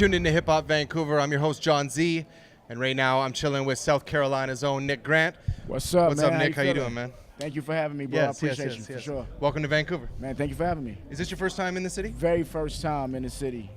tuned into Hip Hop Vancouver. I'm your host, John Zee, and right now I'm chilling with South Carolina's own Nick Grant. What's up, What's man? up, Nick? How you doing, man? Thank you for having me, bro. I appreciate you, for sure. Welcome to Vancouver. Man, thank you for having me. Is this your first time in the city? Very first time in the city.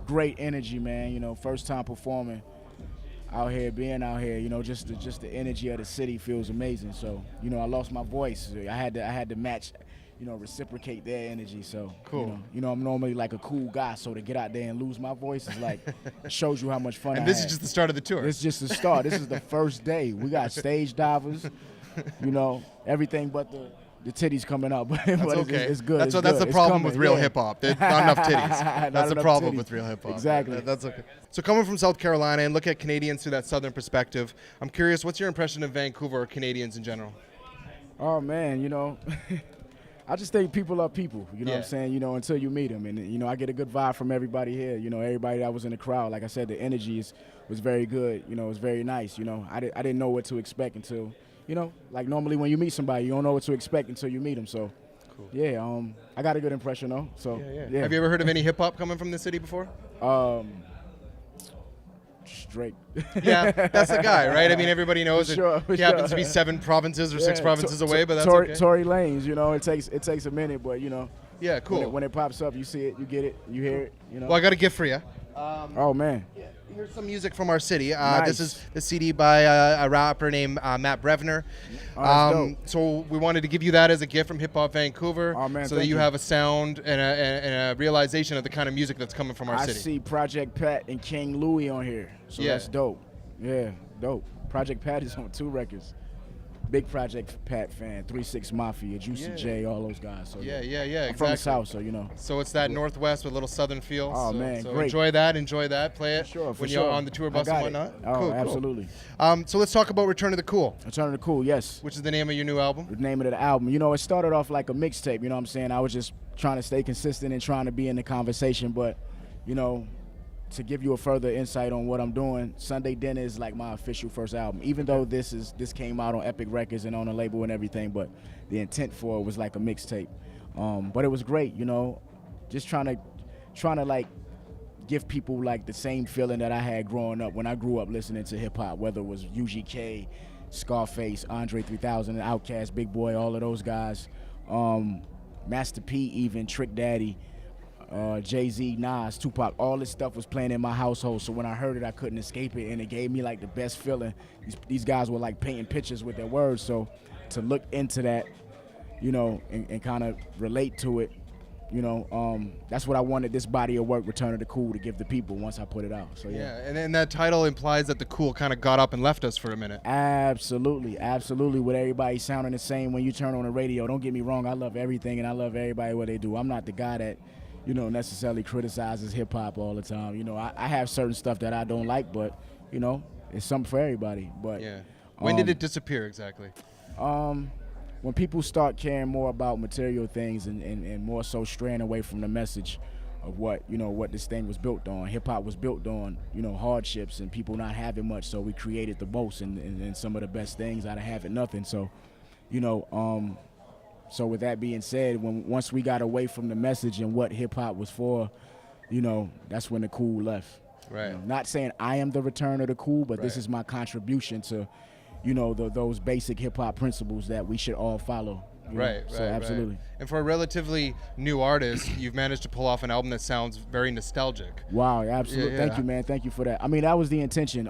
Great energy, man. First time performing out here, being out here. Just the energy of the city feels amazing. So, I lost my voice. I had to match, reciprocate their energy. So, cool. I'm normally like a cool guy. So to get out there and lose my voice is like, it shows you how much fun. And this is just the start of the tour. This is just the start. This is the first day. We got stage divers. Everything but the titties coming up. But okay. It's good. That's the It's problem coming, with real yeah. hip hop. Not enough titties. That's the problem with real hip hop. Exactly. That's okay. So coming from South Carolina and look at Canadians through that southern perspective, I'm curious, what's your impression of Vancouver or Canadians in general? Oh man, I just think people are people. You know Yeah. what I'm saying? Until you meet them, and I get a good vibe from everybody here. Everybody that was in the crowd. Like I said, the energy was very good. It was very nice. I didn't know what to expect until. Like normally when you meet somebody, you don't know what to expect until you meet them. So, cool. Yeah, I got a good impression though. So, yeah. Have you ever heard of any hip hop coming from the city before? Drake. Yeah, that's the guy, right? I mean, everybody knows For sure, he happens to be 7 provinces or 6 provinces away, but that's okay. Tory Lanez, it takes a minute, but Yeah, cool. When it pops up, you see it, you get it, you hear it. Well, I got a gift for you. Oh man. Yeah, here's some music from our city. Nice. This is the CD by a rapper named Matt Brevner. Oh, that's dope. So we wanted to give you that as a gift from Hip Hop Vancouver, Oh, man, so that thank you you. have a sound and a realization of the kind of music that's coming from our I city. see Project Pat and King Louie on here, so Yeah. that's dope. Yeah, dope. Project Pat is on 2 records. Big Project Pat fan, 3-6 Mafia, Juicy Yeah. J, all those guys. So Yeah, I'm exactly. from the South, so So it's that Northwest with a little Southern feel. Oh, so, man, so great. enjoy that, play it For when sure. you're on the tour bus I and got whatnot. it. Oh, Cool. absolutely. So let's talk about Return to the Cool, Return to the Cool, yes. which is the name of your new album. The name of the album. It started off like a mixtape, you know what I'm saying? I was just trying to stay consistent and trying to be in the conversation, but, to give you a further insight on what I'm doing, Sunday Dinner is like my official first album. Even though this came out on Epic Records and on a label and everything, but the intent for it was like a mixtape. But it was great, just trying to like give people like the same feeling that I had growing up when I grew up listening to hip hop, whether it was UGK, Scarface, Andre 3000, Outkast, Big Boy, all of those guys, Master P, even Trick Daddy. Jay-Z, Nas, Tupac, all this stuff was playing in my household. So when I heard it, I couldn't escape it, and it gave me like the best feeling. These guys were like painting pictures with their words. So to look into that, and kind of relate to it, that's what I wanted this body of work, Return of the Cool, to give the people once I put it out. So Yeah, and then that title implies that the cool kind of got up and left us for a minute. Absolutely. With everybody sounding the same when you turn on the radio. Don't get me wrong, I love everything and I love everybody what they do. I'm not the guy that necessarily criticizes hip hop all the time. I have certain stuff that I don't like, but it's something for everybody. But Yeah. When did it disappear exactly? When people start caring more about material things and more so straying away from the message of what this thing was built on. Hip hop was built on hardships and people not having much, so we created the most and some of the best things out of having nothing. So So with that being said, once we got away from the message and what hip hop was for, that's when the cool left. Right. Not saying I am the return of the cool, but this Right. is my contribution to, those basic hip hop principles that we should all follow. Right. So absolutely. Right. And for a relatively new artist, you've managed to pull off an album that sounds very nostalgic. Wow, absolutely. Yeah. Thank you, man. Thank you for that. I mean, that was the intention.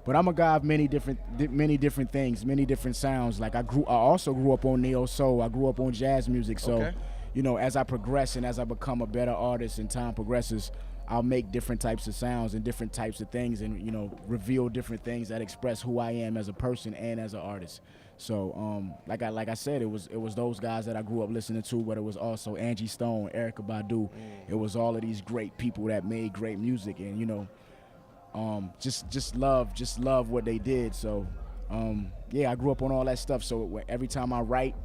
But I'm a guy of many different things, many different sounds. Like I also grew up on neo soul. I grew up on jazz music. So, Okay. As I progress and as I become a better artist and time progresses, I'll make different types of sounds and different types of things, and reveal different things that express who I am as a person and as an artist. So, like I said, it was those guys that I grew up listening to, but it was also Angie Stone, Erykah Badu. It was all of these great people that made great music, and just love what they did. So I grew up on all that stuff. So every time I write,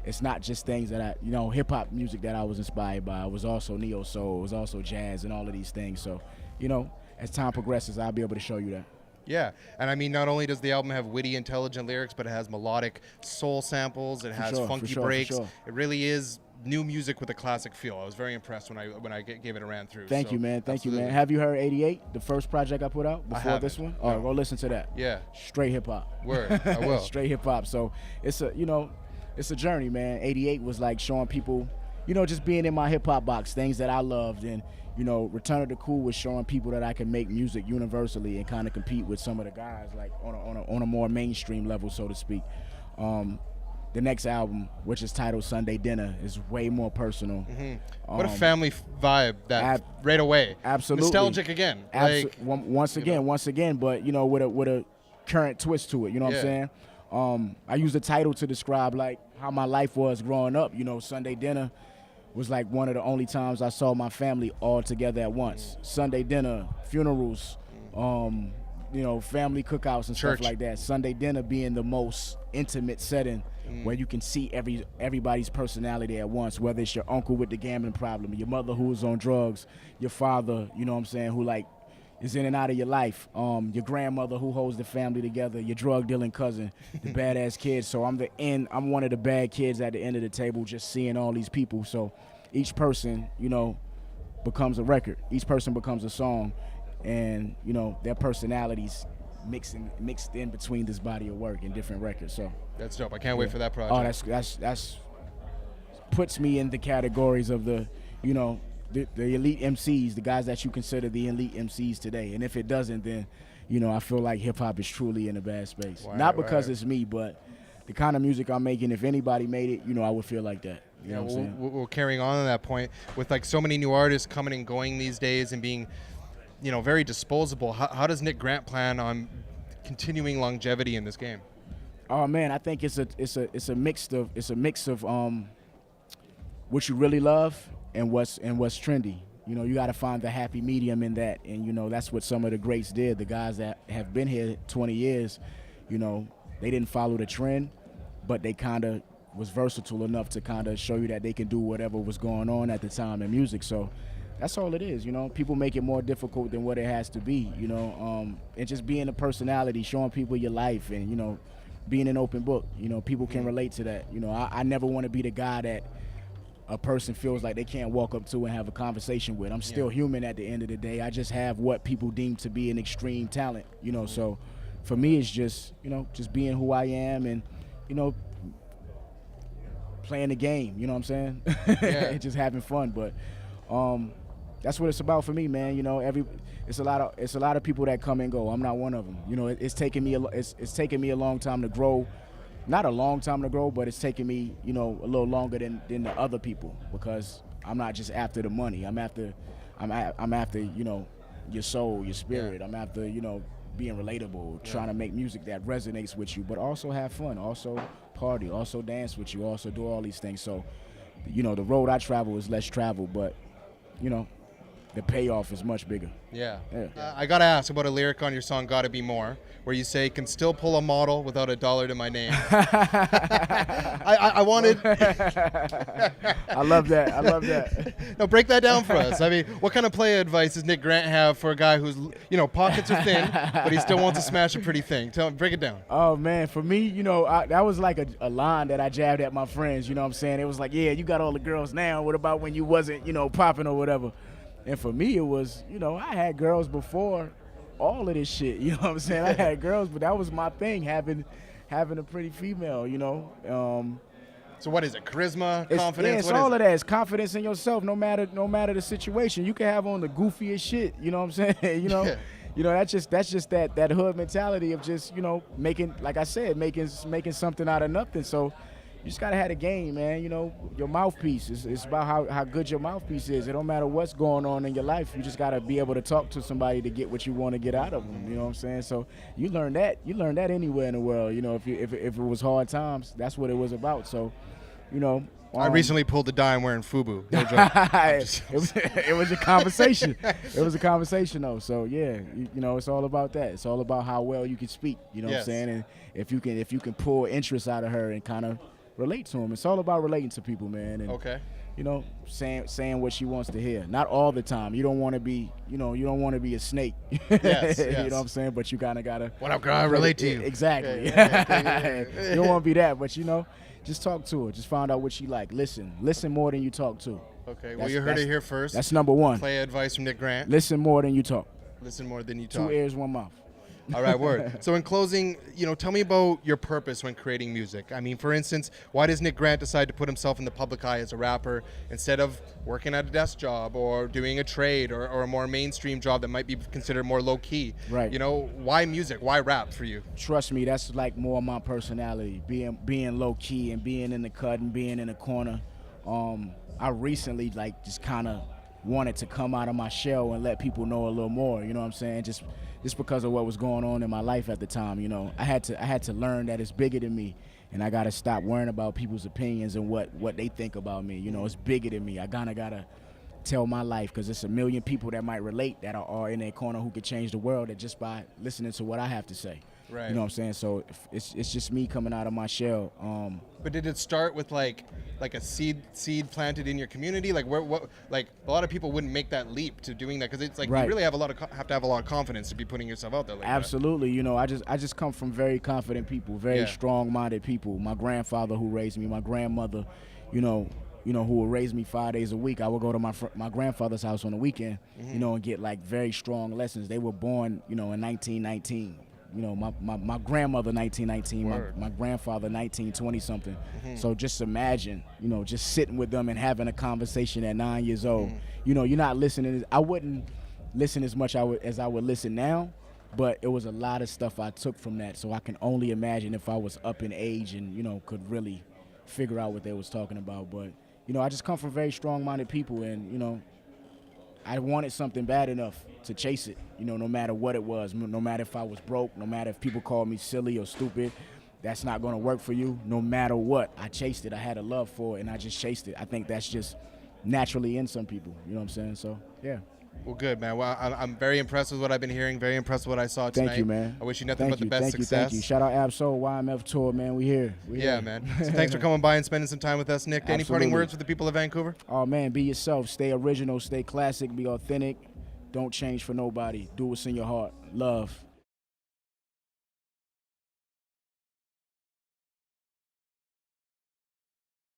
it's not just things that I hip hop music that I was inspired by. It was also neo soul, it was also jazz and all of these things. So as time progresses, I'll be able to show you that. Yeah, and I mean, not only does the album have witty, intelligent lyrics, but it has melodic soul samples, it has sure, funky for sure, for breaks. sure. It really is new music with a classic feel. I was very impressed when I gave it a ran through. Thank So, you, man. Thank you, absolutely. man. Have you heard 88, the first project I put out before this haven't, one? no. Oh, go listen to that. Yeah. Straight hip hop. Word. I will. Straight hip hop. So it's a journey, man. 88 was like showing people, just being in my hip hop box, things that I loved, and Return of the Cool was showing people that I can make music universally and kind of compete with some of the guys like on a more mainstream level, so to speak. The next album, which is titled Sunday Dinner, is way more personal. Mm-hmm. What a family vibe that right away. Absolutely. Nostalgic again. Once again, but with a current twist to it. You know what I'm saying? I use the title to describe like how my life was growing up. Sunday dinner was like one of the only times I saw my family all together at once. Sunday dinner, funerals, family cookouts and Church. stuff like that. Sunday dinner being the most intimate setting where you can see everybody's personality at once, whether it's your uncle with the gambling problem, your mother who was on drugs, your father, who like is in and out of your life, your grandmother who holds the family together, your drug dealing cousin, the badass kids. So I'm one of the bad kids at the end of the table, just seeing all these people. So each person, becomes a record. Each person becomes a song, and their personalities mixed in between this body of work in different records. So that's dope. I can't wait for that project. Oh, that's puts me in the categories of the elite MCs, the guys that you consider the elite MCs today. And if it doesn't, then I feel like hip hop is truly in a bad space. Not because it's me, but the kind of music I'm making. If anybody made it, I would feel like that. You know what I'm saying? We're carrying on that point with like so many new artists coming and going these days and being very disposable. How does Nick Grant plan on continuing longevity in this game? Oh man, I think it's a mix of what you really love and what's trendy. You got to find the happy medium in that, and that's what some of the greats did. The guys that have been here 20 years, they didn't follow the trend, but they kind of was versatile enough to kind of show you that they can do whatever was going on at the time in music. So that's all it is. People make it more difficult than what it has to be. And just being a personality, showing people your life, and being an open book. People can relate to that. I never want to be the guy that a person feels like they can't walk up to and have a conversation with. I'm still human at the end of the day. I just have what people deem to be an extreme talent. So for me, it's just just being who I am and playing the game. You know what I'm saying? Yeah. Just having fun. But that's what it's about for me, man. It's a lot of people that come and go. I'm not one of them. It's taken me a long time to grow. Not a long time to grow, but it's taken me, a little longer than the other people, because I'm not just after the money. I'm after your soul, your spirit. Yeah. I'm after, being relatable, trying to make music that resonates with you, but also have fun, also party, also dance with you, also do all these things. So, the road I travel is less traveled, but, the payoff is much bigger. Yeah. I got to ask about a lyric on your song, Gotta Be More, where you say, can still pull a model without a dollar to my name. I wanted... I love that. No, break that down for us. I mean, what kind of play advice does Nick Grant have for a guy who's, pockets are thin, but he still wants to smash a pretty thing? Break it down. Oh, man, for me, that was like a line that I jabbed at my friends, you know what I'm saying? It was like, yeah, you got all the girls now. What about when you wasn't, popping or whatever? And for me, it was, I had girls before all of this shit. You know what I'm saying? I had girls, but that was my thing, having a pretty female, So what is it? Charisma, confidence? Yeah, it's all of that. It's confidence in yourself, no matter the situation. You can have on the goofiest shit. You know what I'm saying? That's just that hood mentality of just making, like I said, making something out of nothing. So you just gotta have a game, man. Your mouthpiece. It's about how good your mouthpiece is. It don't matter what's going on in your life. You just gotta be able to talk to somebody to get what you want to get out of them. You know what I'm saying? So you learn that anywhere in the world. If it was hard times, that's what it was about. So, I recently pulled a dime wearing FUBU. No joke. It was a conversation. It was a conversation, though. So yeah, it's all about that. It's all about how well you can speak. You know what I'm saying? And if you can pull interest out of her and kind of relate to them. It's all about relating to people, man. And, okay. Saying what she wants to hear. Not all the time. You don't want to be, you don't want to be a snake. Yes. You know what I'm saying? But you kind of gotta. What up, girl? I relate to you. Exactly. Yeah. You don't want to be that, but Just talk to her. Just find out what she like. Listen more than you talk to. Okay, well, you heard it here first. That's number one. Play advice from Nick Grant. Listen more than you talk. Listen more than you talk. 2 ears, 1 mouth. All right, word. So in closing, tell me about your purpose when creating music. I mean, for instance, why does Nick Grant decide to put himself in the public eye as a rapper instead of working at a desk job or doing a trade or a more mainstream job that might be considered more low-key? Right. Why music? Why rap for you? Trust me, that's like more my personality, being low-key and being in the cut and being in the corner. I recently just kind of wanted to come out of my shell and let people know a little more, you know what I'm saying? Just because of what was going on in my life at the time, I had to learn that it's bigger than me, and I got to stop worrying about people's opinions and what they think about me. It's bigger than me. I kind of got to tell my life, because it's a million people that might relate that are in their corner who could change the world just by listening to what I have to say. Right. You know what I'm saying? So it's just me coming out of my shell. But did it start with like a seed planted in your community? Like what a lot of people wouldn't make that leap to doing that, because it's like Right. you really have to have a lot of confidence to be putting yourself out there like Absolutely. I just come from very confident people, very strong-minded people. My grandfather who raised me, my grandmother, who would raise me 5 days a week. I would go to my grandfather's house on the weekend, and get very strong lessons. They were born, in 1919. My grandmother 1919, my grandfather 1920 something. So just imagine, just sitting with them and having a conversation at 9 years old. You're not listening. I wouldn't listen as much as I would listen now, but it was a lot of stuff I took from that. So I can only imagine if I was up in age and could really figure out what they was talking about. But I just come from very strong-minded people, and I wanted something bad enough to chase it, no matter what it was, no matter if I was broke, no matter if people called me silly or stupid. That's not going to work for you. No matter what, I chased it. I had a love for it, and I just chased it. I think that's just naturally in some people, you know what I'm saying? So, yeah. Well, good, man. Well, I'm very impressed with what I've been hearing, very impressed with what I saw tonight. Thank you, man. I wish you nothing but the best success. Thank you. Shout out Absol, YMF Tour, man. We here. Man. So thanks for coming by and spending some time with us, Nick. Any parting words for the people of Vancouver? Oh, man, be yourself. Stay original, stay classic, be authentic. Don't change for nobody. Do what's in your heart. Love.